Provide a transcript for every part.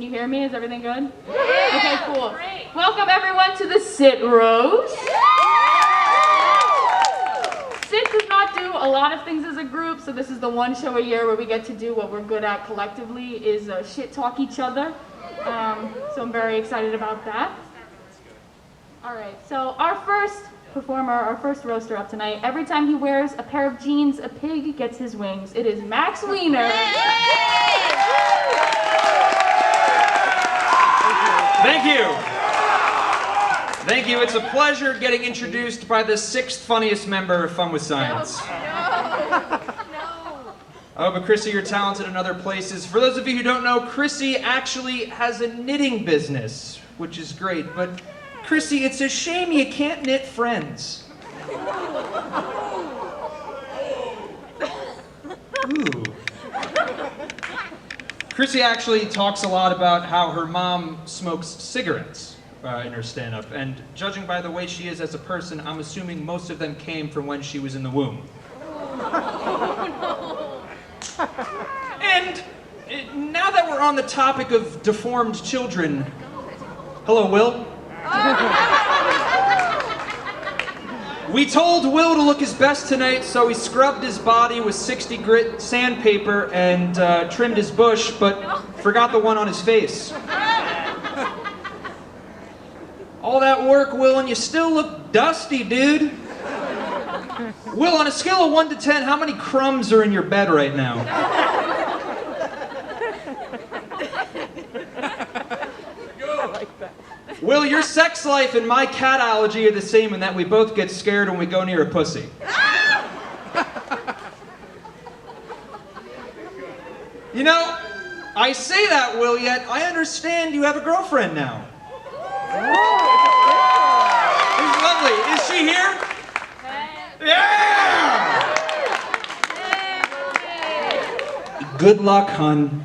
you hear me? Is everything good? Yeah. Okay, cool. Great. Welcome everyone to the Sit Roast. Sit does not do a lot of things as a group, so this is the one show a year where we get to do what we're good at collectively, is shit talk each other. So I'm very excited about that. All right, so our first performer, our first roaster up tonight, every time he wears a pair of jeans, a pig gets his wings. It is Max Wiener. Thank you. Thank you. It's a pleasure getting introduced by the 6th funniest member of Fun with Science. Oh, but Chrissy, you're talented in other places. For those of you who don't know, Chrissy actually has a knitting business, which is great. But Chrissy, it's a shame you can't knit friends. Ooh. Chrissy actually talks a lot about how her mom smokes cigarettes in her stand-up. And judging by the way she is as a person, I'm assuming most of them came from when she was in the womb. And now that we're on the topic of deformed children, hello, Will. We told Will to look his best tonight, so he scrubbed his body with 60 grit sandpaper and trimmed his bush, but forgot the one on his face. All that work, Will, and you still look dusty, dude. Will, on a scale of 1 to 10, how many crumbs are in your bed right now? Will, your sex life and my cat allergy are the same in that we both get scared when we go near a pussy. You know, I say that, Will, yet I understand you have a girlfriend now. It's lovely. Is she here? Yeah! Good luck, hun.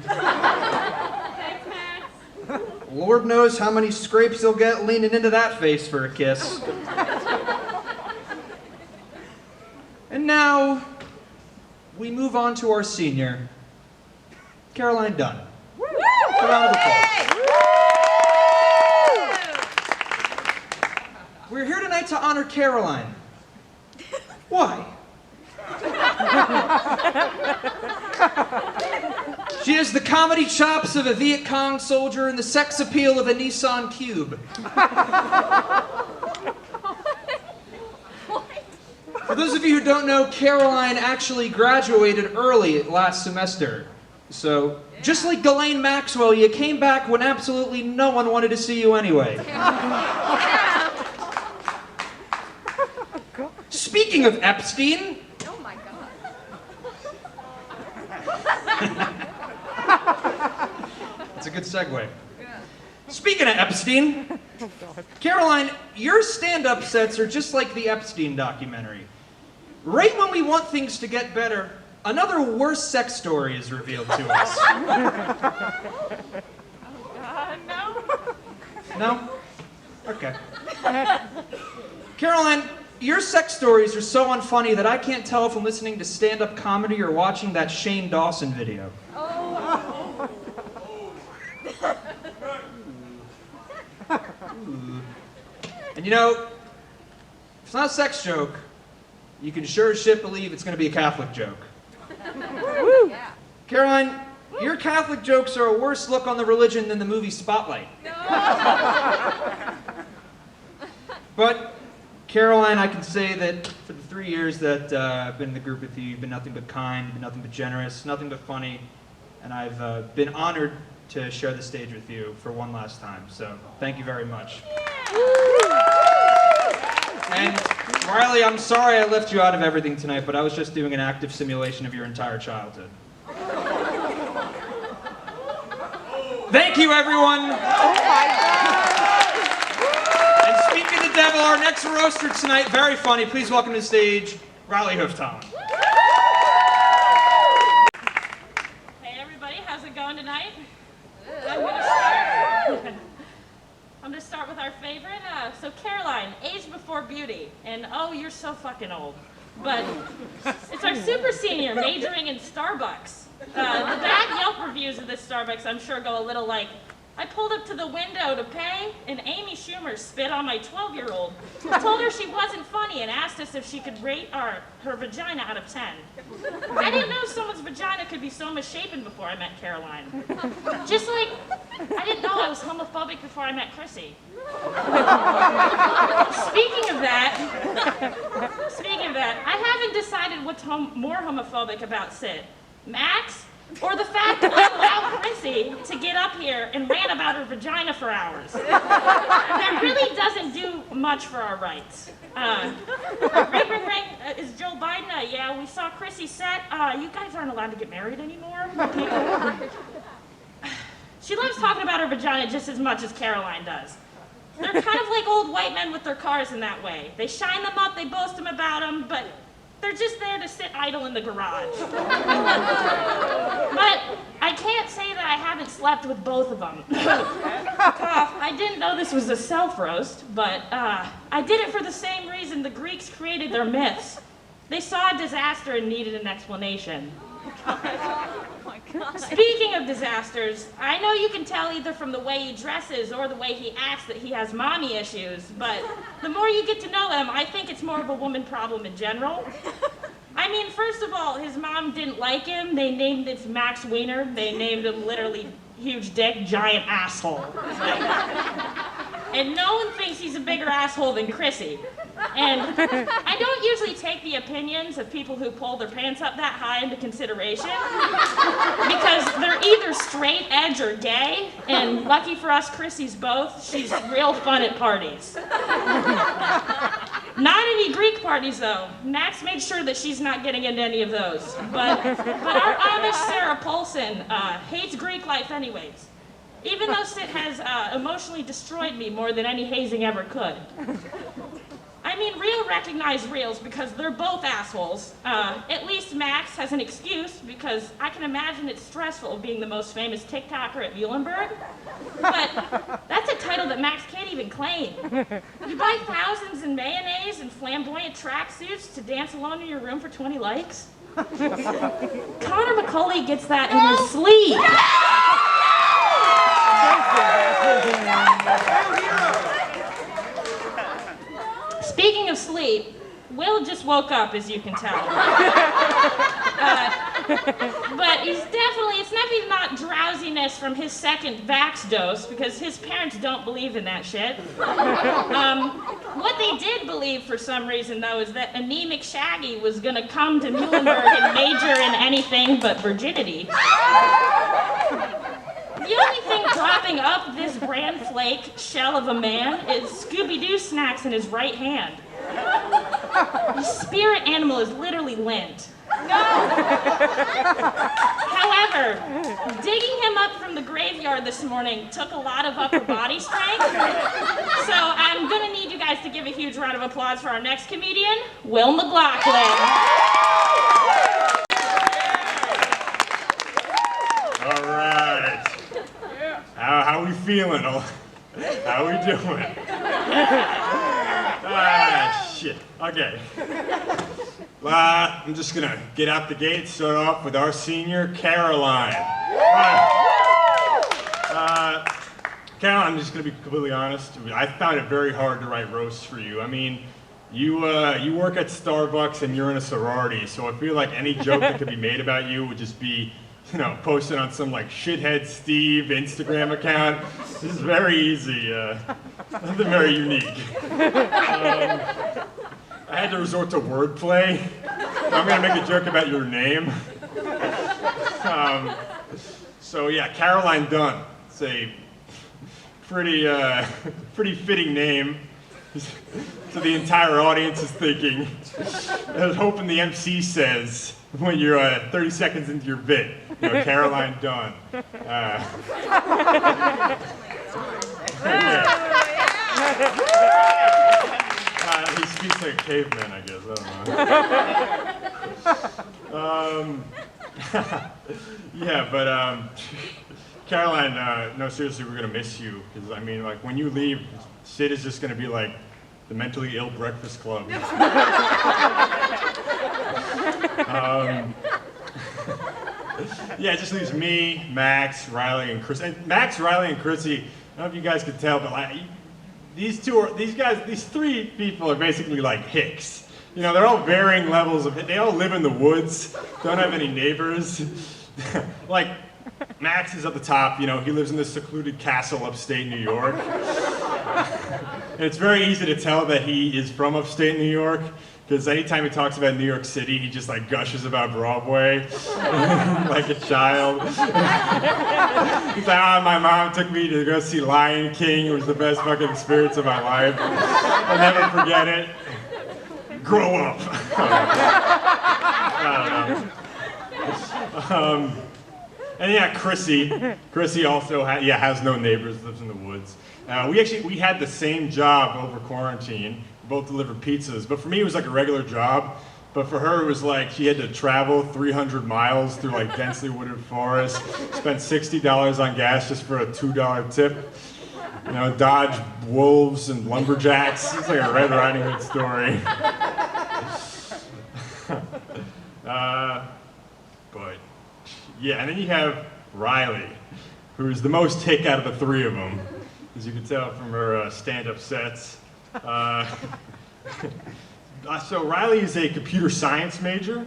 Lord knows how many scrapes you'll get leaning into that face for a kiss. And now, we move on to our senior, Caroline Dunn. A round of applause. We're here tonight to honor Caroline. Why? She has the comedy chops of a Viet Cong soldier and the sex appeal of a Nissan Cube. For those of you who don't know, Caroline actually graduated early last semester. So, just like Ghislaine Maxwell, you came back when absolutely no one wanted to see you anyway. Speaking of Epstein... Oh my God. That's a good segue. Speaking of Epstein, Caroline, your stand-up sets are just like the Epstein documentary. Right when we want things to get better, another worse sex story is revealed to us. No. No? Okay. Caroline, your sex stories are so unfunny that I can't tell if I'm listening to stand-up comedy or watching that Shane Dawson video. Oh. And you know, if it's not a sex joke, you can sure as shit believe it's going to be a Catholic joke. Woo. Yeah. Caroline, your Catholic jokes are a worse look on the religion than the movie Spotlight. No. But, Caroline, I can say that for the 3 years that I've been in the group with you, you've been nothing but kind, you've been nothing but generous, nothing but funny, and I've been honored to share the stage with you for one last time. So, thank you very much. And, Riley, I'm sorry I left you out of everything tonight, but I was just doing an active simulation of your entire childhood. Thank you, everyone! Oh my God. And speaking of the devil, our next roaster tonight, very funny. Please welcome to the stage, Riley Hooftown. Hey everybody, how's it going tonight? I'm gonna start with our favorite. So Caroline, age before beauty, and oh, you're so fucking old. But it's our super senior majoring in Starbucks. The bad Yelp reviews of this Starbucks, I'm sure, go a little like, I pulled up to the window to pay, and Amy Schumer spit on my 12-year-old. I told her she wasn't funny and asked us if she could rate her vagina out of 10. I didn't know someone's vagina could be so misshapen before I met Caroline. Just like I didn't know I was homophobic before I met Chrissy. Speaking of that, I haven't decided what's more homophobic about Sid. Max? Or the fact that I allowed Chrissy to get up here and rant about her vagina for hours. That really doesn't do much for our rights. Ring, is Joe Biden? Yeah, we saw Chrissy set. You guys aren't allowed to get married anymore. She loves talking about her vagina just as much as Caroline does. They're kind of like old white men with their cars in that way. They shine them up, they boast them about them, but they're just there to sit idle in the garage. But I can't say that I haven't slept with both of them. I didn't know this was a self-roast, but I did it for the same reason the Greeks created their myths. They saw a disaster and needed an explanation. Speaking of disasters, I know you can tell either from the way he dresses or the way he acts that he has mommy issues, but the more you get to know him, I think it's more of a woman problem in general. I mean, first of all, his mom didn't like him. They named it Max Wiener. They named him literally huge dick, giant asshole. And no one thinks he's a bigger asshole than Chrissy. And I don't usually take the opinions of people who pull their pants up that high into consideration because they're either straight edge or gay, and lucky for us, Chrissy's both. She's real fun at parties. Not any Greek parties, though. Max made sure that she's not getting into any of those. But our Amish Sarah Paulson hates Greek life anyways, even though Sid has emotionally destroyed me more than any hazing ever could. I mean, real recognize reals because they're both assholes. At least Max has an excuse because I can imagine it's stressful being the most famous TikToker at Muhlenberg. But that's a title that Max can't even claim. You buy thousands in mayonnaise and flamboyant tracksuits to dance alone in your room for 20 likes? Connor McCauley gets that in his sleep. Speaking of sleep, Will just woke up, as you can tell. But it's maybe not drowsiness from his second Vax dose, because his parents don't believe in that shit. What they did believe for some reason, though, is that anemic Shaggy was gonna come to Muhlenberg and major in anything but virginity. The only thing propping up this bran flake shell of a man is Scooby-Doo snacks in his right hand. His spirit animal is literally lint. However, digging him up from the graveyard this morning took a lot of upper body strength. So I'm gonna need you guys to give a huge round of applause for our next comedian, Will McLaughlin. All right. How we feeling? How we doing? Shit. Okay. I'm just gonna get out the gate, start off with our senior, Caroline. Caroline, I'm just gonna be completely honest. I found it very hard to write roasts for you. I mean, you work at Starbucks and you're in a sorority, so I feel like any joke that could be made about you would just be, posted on some like shithead Steve Instagram account. This is very easy, nothing very unique. I had to resort to wordplay. I'm gonna make a joke about your name. So yeah, Caroline Dunn. It's a pretty fitting name. So the entire audience is thinking. I was hoping the MC says when you're 30 seconds into your bit, Caroline Dunn. He speaks like a caveman, I guess. I don't know. Yeah, but Caroline, no, seriously, we're gonna miss you because I mean, like when you leave, Sid is just gonna be like the mentally ill breakfast club. Yeah, it just leaves me, Max, Riley, and Chris. And Max, Riley, and Chrissy, I don't know if you guys could tell, but like, these three people are basically like Hicks. You know, they're all varying levels of, they all live in the woods, don't have any neighbors. Like, Max is at the top, you know, he lives in this secluded castle upstate New York. And it's very easy to tell that he is from upstate New York, because anytime he talks about New York City, he just like gushes about Broadway, like a child. He's like, oh, my mom took me to go see Lion King. It was the best fucking experience of my life. I'll never forget it. Grow up. I don't know. And yeah, Chrissy also has no neighbors, lives in the woods. We had the same job over quarantine. We both delivered pizzas, but for me it was like a regular job. But for her it was like she had to travel 300 miles through like densely wooded forest, spent $60 on gas just for a $2 tip. You know, dodge wolves and lumberjacks. It's like a Red Riding Hood story. But yeah, and then you have Riley, who's the most hick out of the three of them, as you can tell from her stand-up sets. So Riley is a computer science major,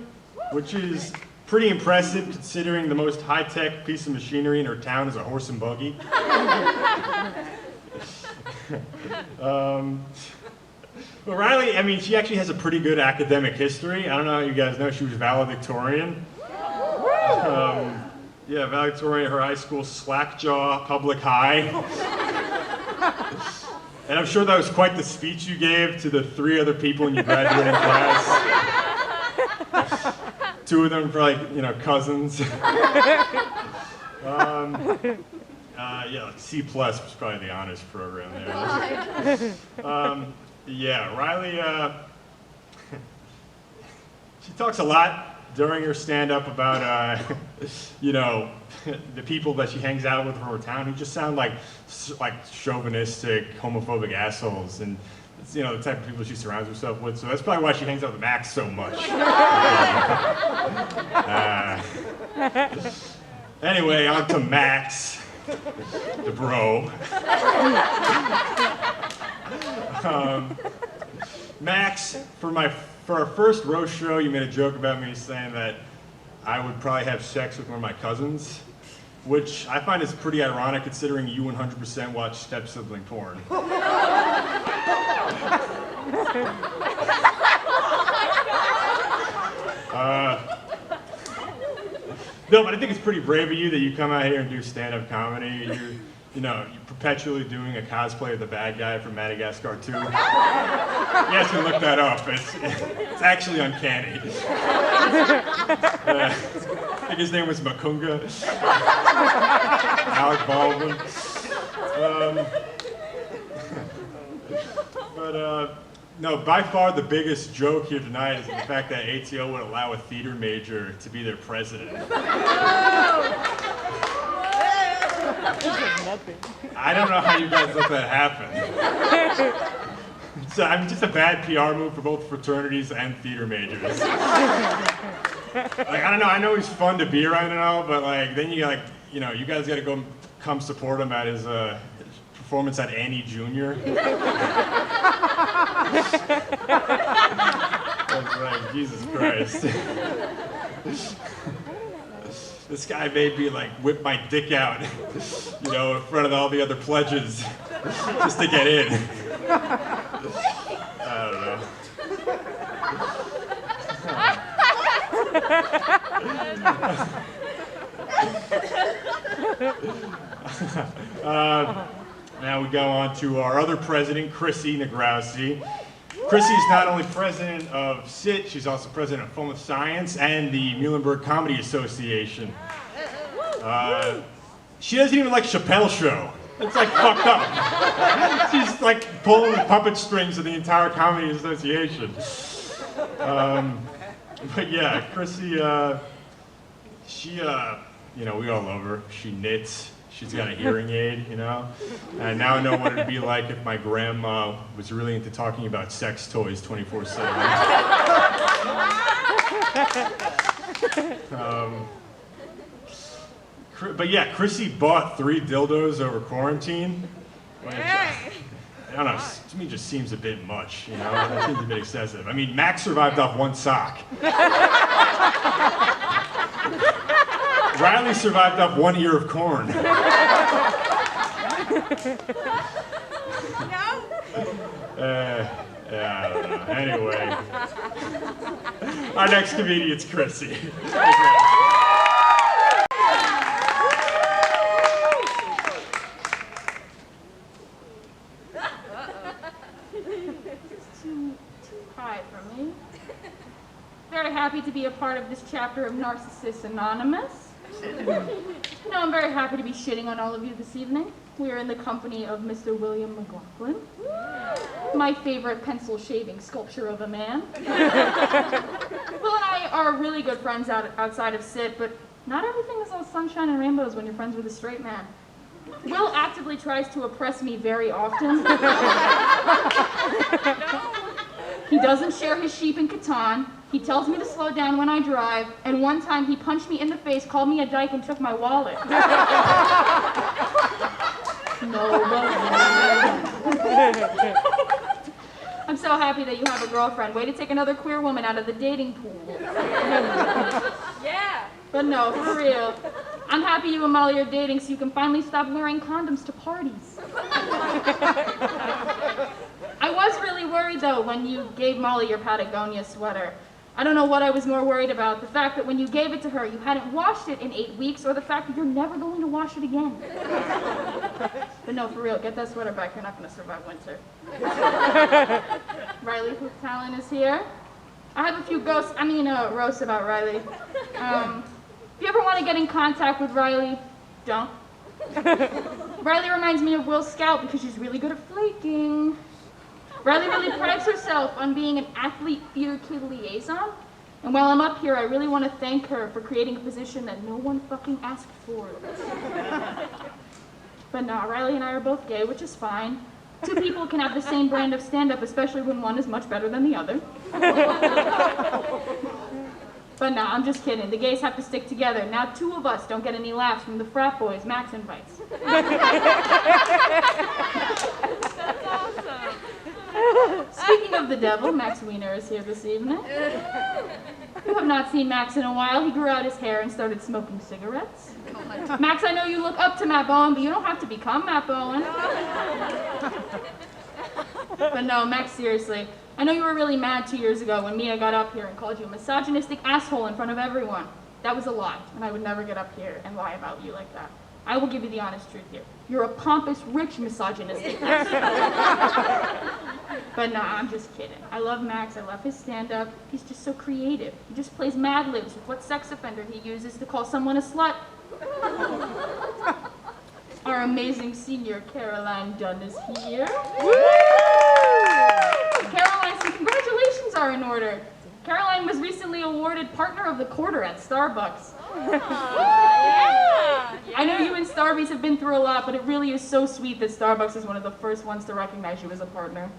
which is pretty impressive considering the most high-tech piece of machinery in her town is a horse and buggy. But Riley, I mean, she actually has a pretty good academic history. I don't know if you guys know, she was valedictorian. Yeah, valedictorian at her high school, Slackjaw Public High. And I'm sure that was quite the speech you gave to the 3 other in your graduating class. 2 of them for like, you know, cousins. Yeah, like C+ was probably the honors program there. Yeah, Riley, she talks a lot during her stand-up about, you know, the people that she hangs out with from her town who just sound like chauvinistic, homophobic assholes, and it's, you know, the type of people she surrounds herself with. So that's probably why she hangs out with Max so much. Anyway, on to Max, the bro. Max, for our first roast show, you made a joke about me saying that I would probably have sex with one of my cousins, which I find is pretty ironic considering you 100% watch step-sibling porn. No, but I think it's pretty brave of you that you come out here and do stand-up comedy. You're perpetually doing a cosplay of the bad guy from Madagascar 2. You guys can look that up. It's actually uncanny. I think his name was Makunga. Alec Baldwin. No, by far the biggest joke here tonight is the fact that ATO would allow a theater major to be their president. I don't know how you guys let that happen. So, I mean, just a bad PR move for both fraternities and theater majors. Like, I don't know, I know he's fun to be around and all, but like, then you guys gotta come support him at his performance at Annie Jr. That's like, Jesus Christ. This guy made me like whip my dick out, in front of all the other pledges, just to get in. I don't know. Now we go on to our other president, Chrissy Negrassi. Chrissy is not only president of SIT, she's also president of Fun with Science and the Muhlenberg Comedy Association. She doesn't even like Chappelle's show. It's like fucked up. She's like pulling the puppet strings of the entire Comedy Association. But yeah, Chrissy, we all love her. She knits. She's got a hearing aid, And now I know what it'd be like if my grandma was really into talking about sex toys 24/7. But yeah, Chrissy bought 3 dildos over quarantine. Which, I don't know, to me it just seems a bit much, you know? That seems a bit excessive. I mean, Max survived off 1 sock. Riley survived off 1 ear of corn. No? Yeah, I don't know. Anyway. Our next comedian's Chrissy. Too high for me. Very happy to be a part of this chapter of Narcissists Anonymous. I'm very happy to be shitting on all of you this evening. We are in the company of Mr. William McLaughlin, my favorite pencil shaving sculpture of a man. Will and I are really good friends outside of SIT, but not everything is all sunshine and rainbows when you're friends with a straight man. Will actively tries to oppress me very often. He doesn't share his sheep in Catan. He tells me to slow down when I drive, and one time he punched me in the face, called me a dyke, and took my wallet. No, I'm so happy that you have a girlfriend. Way to take another queer woman out of the dating pool. Yeah. But no, for real. I'm happy you and Molly are dating so you can finally stop wearing condoms to parties. I was really worried, though, when you gave Molly your Patagonia sweater. I don't know what I was more worried about, the fact that when you gave it to her, you hadn't washed it in 8 weeks, or the fact that you're never going to wash it again. But no, for real, get that sweater back. You're not going to survive winter. Riley Talon is here. I have a few roasts about Riley. If you ever want to get in contact with Riley, don't. Riley reminds me of Will Scout because she's really good at flaking. Riley really prides herself on being an athlete theater kid liaison. And while I'm up here, I really want to thank her for creating a position that no one fucking asked for. But no, Riley and I are both gay, which is fine. 2 people can have the same brand of stand-up, especially when one is much better than the other. But no, I'm just kidding. The gays have to stick together. Now 2 of us don't get any laughs from the frat boys Max invites. That's awesome. Speaking of the devil, Max Wiener is here this evening. You have not seen Max in a while. He grew out his hair and started smoking cigarettes. Max, I know you look up to Matt Bowen, but you don't have to become Matt Bowen. But no, Max, seriously. I know you were really mad 2 years ago when Mia got up here and called you a misogynistic asshole in front of everyone. That was a lie, and I would never get up here and lie about you like that. I will give you the honest truth here. You're a pompous, rich, misogynistic asshole. But nah, I'm just kidding. I love Max. I love his stand-up. He's just so creative. He just plays Mad Libs with what sex offender he uses to call someone a slut. Our amazing senior, Caroline Dunn, is here. Caroline, some congratulations are in order. Caroline was recently awarded Partner of the Quarter at Starbucks. I know you and Starbucks have been through a lot, but it really is so sweet that Starbucks is one of the first ones to recognize you as a partner.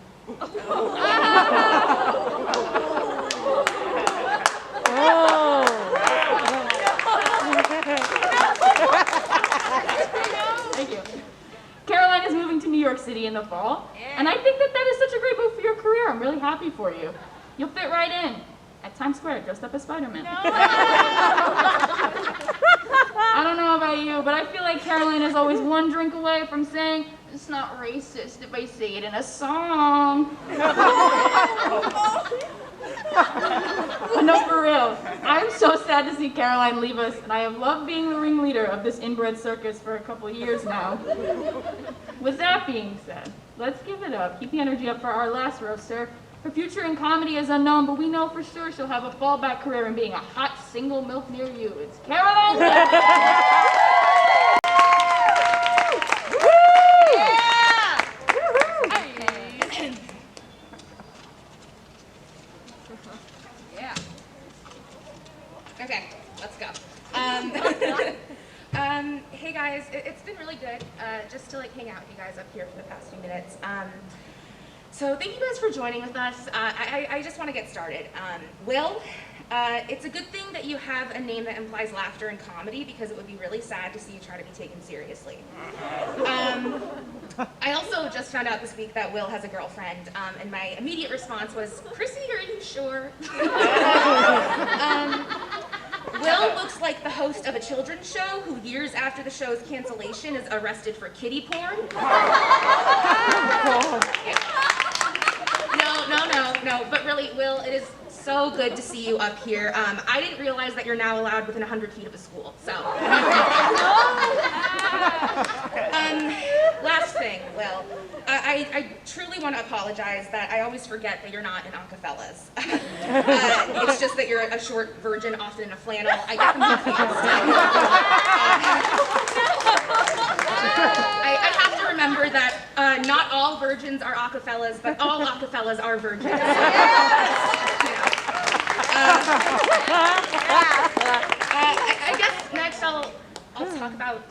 Thank you. Caroline is moving to New York City in the fall, and I think that is such a great move for your career. I'm really happy for you. You'll fit right in at Times Square, dressed up as Spider-Man. I don't know about you, but I feel like Caroline is always one drink away from saying, "It's not racist if I say it in a song." But no, for real, I'm so sad to see Caroline leave us, and I have loved being the ringleader of this inbred circus for a couple years now. With that being said, let's give it up. Keep the energy up for our last roaster. Her future in comedy is unknown, but we know for sure she'll have a fallback career in being a hot single MILF near you. It's Caroline. Yeah. Okay, let's go. Hey guys, it's been really good just to hang out with you guys up here for the past few minutes. So thank you guys for joining with us. I just want to get started. Will, It's a good thing that you have a name that implies laughter and comedy because it would be really sad to see you try to be taken seriously. I also just found out this week that Will has a girlfriend, and my immediate response was, Chrissy, are you sure? Will looks like the host of a children's show who years after the show's cancellation is arrested for kiddie porn. No, but really, Will, it is so good to see you up here. I didn't realize that you're now allowed within 100 feet of a school, so. Last thing, Will, I truly want to apologize that I always forget that you're not in acapellas. It's just that you're a short virgin, often in a flannel. I get confused. I have to remember that not all virgins are acapellas, but all acapellas are virgins. You know. I guess next I'll talk about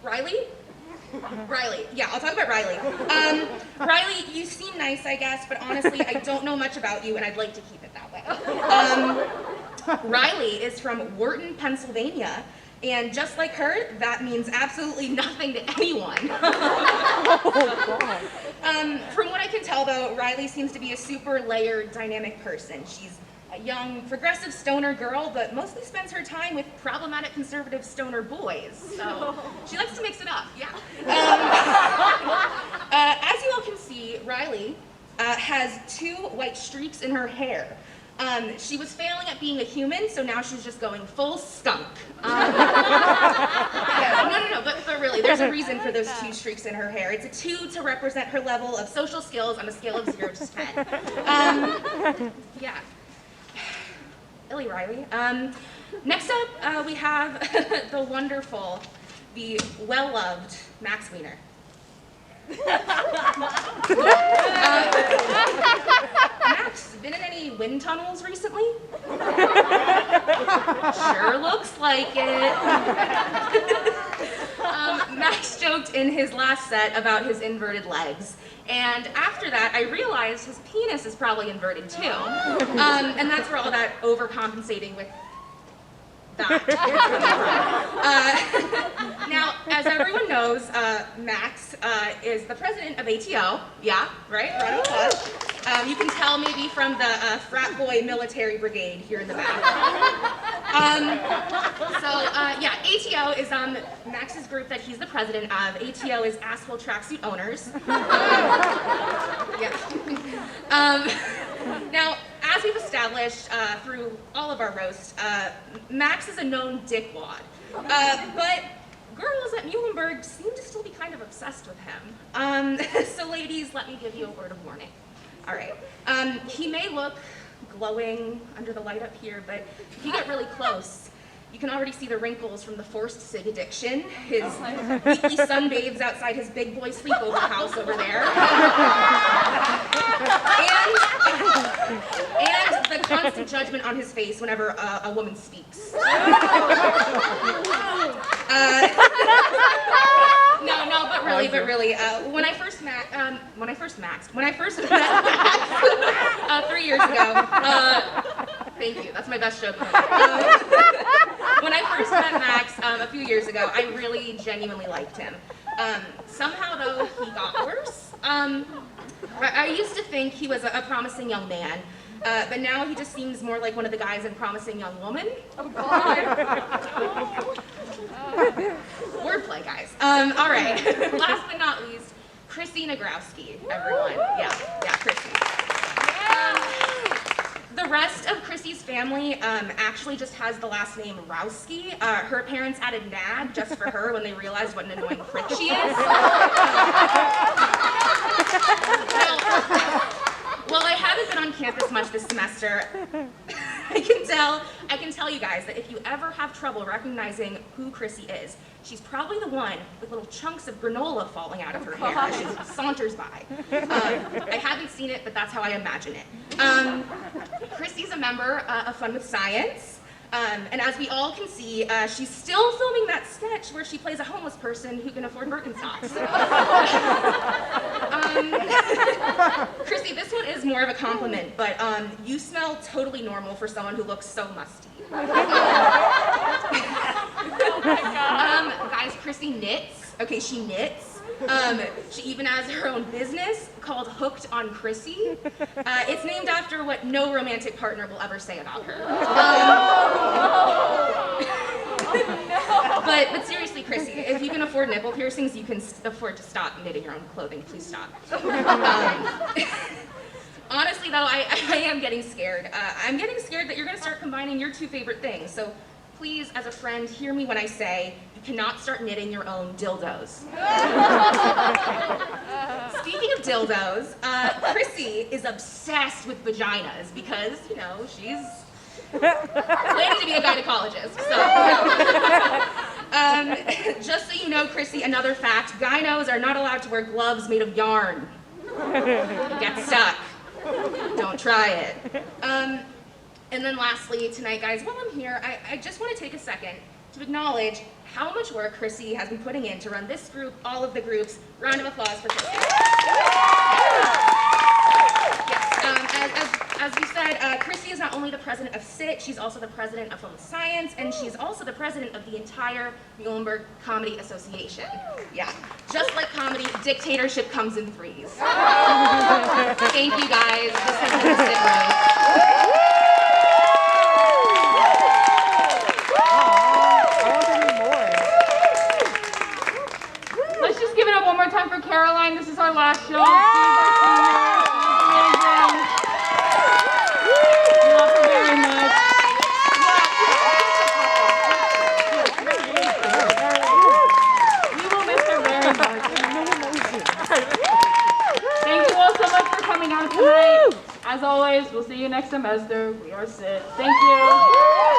Riley? Riley, yeah, I'll talk about Riley. Riley, you seem nice, I guess, but honestly, I don't know much about you, and I'd like to keep it that way. Riley is from Wharton, Pennsylvania, and just like her, that means absolutely nothing to anyone. From what I can tell, though, Riley seems to be a super layered, dynamic person. She's a young, progressive stoner girl, but mostly spends her time with problematic conservative stoner boys. So she likes to mix it up, yeah. As you all can see, Riley has 2 white streaks in her hair. She was failing at being a human, so now she's just going full skunk. Yeah, no, but really, there's a reason for those 2 streaks in her hair. It's a 2 to represent her level of social skills on a scale of 0 to 10. Yeah. Illy Riley. Next up, we have the wonderful, the well-loved Max Wiener. Max, been in any wind tunnels recently? Sure looks like it. Max joked in his last set about his inverted legs. And after that, I realized his penis is probably inverted too. And that's where all that overcompensating with that. Now, as everyone knows, Max is the president of ATO. Yeah, right? Round of applause. You can tell maybe from the frat boy military brigade here in the back. Yeah, ATO is Max's group that he's the president of. ATO is Asshole Tracksuit Owners. Yeah. Now, as we've established through all of our roasts, Max is a known dickwad. But girls at Muhlenberg seem to still be kind of obsessed with him. So ladies, let me give you a word of warning. All right. He may look glowing under the light up here, but if you get really close, you can already see the wrinkles from the forced cig addiction, his weekly sunbathes outside his big boy sleepover house over there, and the constant judgment on his face whenever a woman speaks. No, but really, when I first met Max 3 years ago, thank you, that's my best joke. When I first met Max a few years ago, I really genuinely liked him. Somehow, though, he got worse. I used to think he was a promising young man, but now he just seems more like one of the guys in Promising Young Woman. Oh, God. Wordplay, guys. All right. Last but not least, Chrissy Nagrowski, everyone. Yeah, Chrissy. The rest of Chrissy's family actually just has the last name Rowski. Her parents added Nag just for her when they realized what an annoying prick she is. While I haven't been on campus much this semester, I can tell you guys that if you ever have trouble recognizing who Chrissy is, she's probably the one with little chunks of granola falling out of her hair as she saunters by. I haven't seen it, but that's how I imagine it. Chrissy's a member of Fun with Science. And as we all can see, she's still filming that sketch where she plays a homeless person who can afford Birkenstocks. Chrissy, this one is more of a compliment, but you smell totally normal for someone who looks so musty. Guys, Chrissy knits. Okay, she knits. She even has her own business called Hooked on Chrissy. It's named after what no romantic partner will ever say about her. But seriously, Chrissy, if you can afford nipple piercings, you can afford to stop knitting your own clothing. Please stop. Honestly, though, I am getting scared. I'm getting scared that you're going to start combining your two favorite things. So please, as a friend, hear me when I say you cannot start knitting your own dildos. Speaking of dildos, Chrissy is obsessed with vaginas because, you know, she's planning to be a gynecologist. So, just so you know, Chrissy, another fact, gynos are not allowed to wear gloves made of yarn. You get stuck. Don't try it. And then lastly, tonight, guys, while I'm here, I just want to take a second to acknowledge how much work Chrissy has been putting in to run this group, all of the groups. Round of applause for Chrissy. Yes, as we said, Chrissy is not only the president of SIT, she's also the president of Film Science, and she's also the president of the entire Muhlenberg Comedy Association. Yeah, just like comedy, dictatorship comes in threes. Thank you, guys. This has been the SIT Room. Let's just give it up one more time for Caroline. This is our last show. Love her very much. We will miss her very much. Thank you all so much for coming out tonight. As always, we'll see you next semester. We are SIT. Thank you.